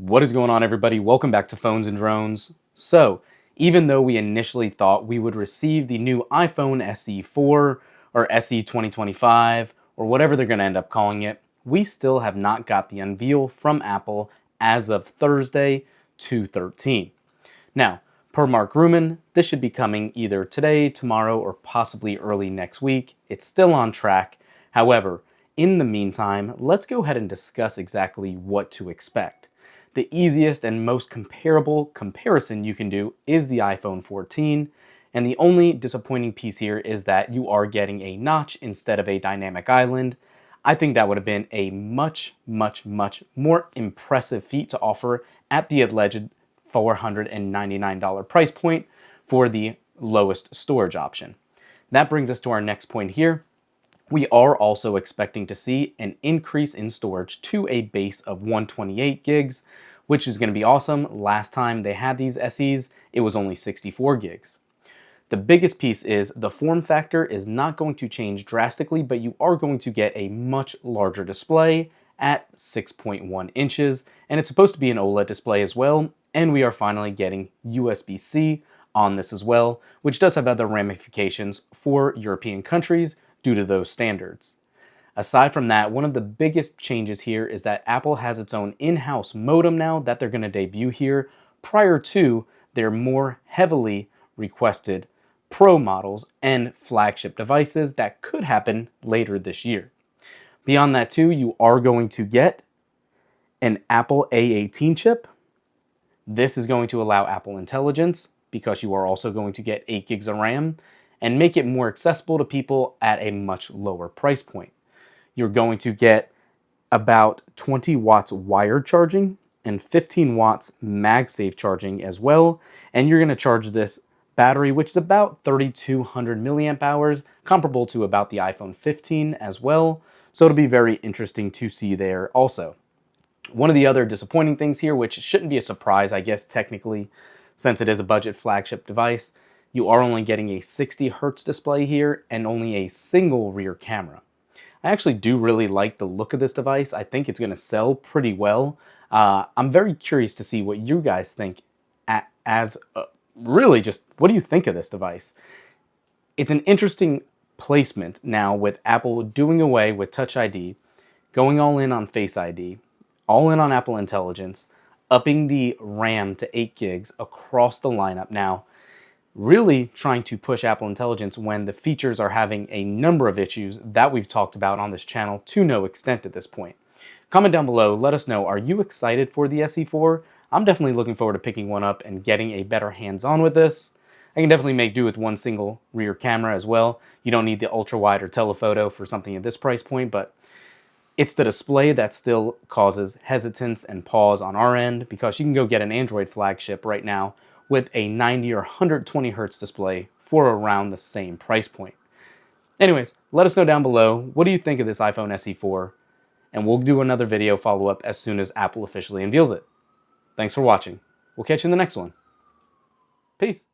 What is going on, everybody? Welcome back to Phones and Drones. So, even though we initially thought we would receive the new iPhone SE4 or SE 2025 or whatever they're going to end up calling it, we still have not got the unveil from Apple as of Thursday, 2/13. Now, per Mark Gurman, this should be coming either today, tomorrow, or possibly early next week. It's still on track. However, in the meantime, let's go ahead and discuss exactly what to expect. The easiest and most comparable comparison you can do is the iPhone 14, and the only disappointing piece here is that you are getting a notch instead of a dynamic island. I think that would have been a much more impressive feat to offer at the alleged $499 price point for the lowest storage option. That brings us to our next point here. We are also expecting to see an increase in storage to a base of 128 gigs, which is going to be awesome. Last time they had these SEs, it was only 64 gigs. The biggest piece is the form factor is not going to change drastically, but you are going to get a much larger display at 6.1 inches, and it's supposed to be an OLED display as well, and we are finally getting USB-C on this as well, which does have other ramifications for European countries due to those standards. Aside from that, one of the biggest changes here is that Apple has its own in-house modem now that they're going to debut here prior to their more heavily requested Pro models and flagship devices that could happen later this year. Beyond that too, you are going to get an Apple A18 chip. This is going to allow Apple Intelligence because you are also going to get 8 gigs of RAM and make it more accessible to people at a much lower price point. You're going to get about 20 watts wired charging and 15 watts MagSafe charging as well. And you're going to charge this battery, which is about 3,200 milliamp hours, comparable to about the iPhone 15 as well. So it'll be very interesting to see there also. One of the other disappointing things here, which shouldn't be a surprise, I guess, technically, since it is a budget flagship device, you are only getting a 60 hertz display here and only a single rear camera. I actually do really like the look of this device. I think it's going to sell pretty well. I'm very curious to see what you guys think really just what do you think of this device? It's an interesting placement now with Apple doing away with Touch ID, going all in on Face ID, all in on Apple Intelligence, upping the RAM to 8 gigs across the lineup now, really trying to push Apple Intelligence when the features are having a number of issues that we've talked about on this channel to no extent at this point. Comment down below, let us know, are you excited for the SE4? I'm definitely looking forward to picking one up and getting a better hands-on with this. I can definitely make do with one single rear camera as well. You don't need the ultra-wide or telephoto for something at this price point, but it's the display that still causes hesitance and pause on our end because you can go get an Android flagship right now with a 90 or 120 hertz display for around the same price point. Anyways, let us know down below, what do you think of this iPhone SE4? And we'll do another video follow-up as soon as Apple officially unveils it. Thanks for watching. We'll catch you in the next one. Peace.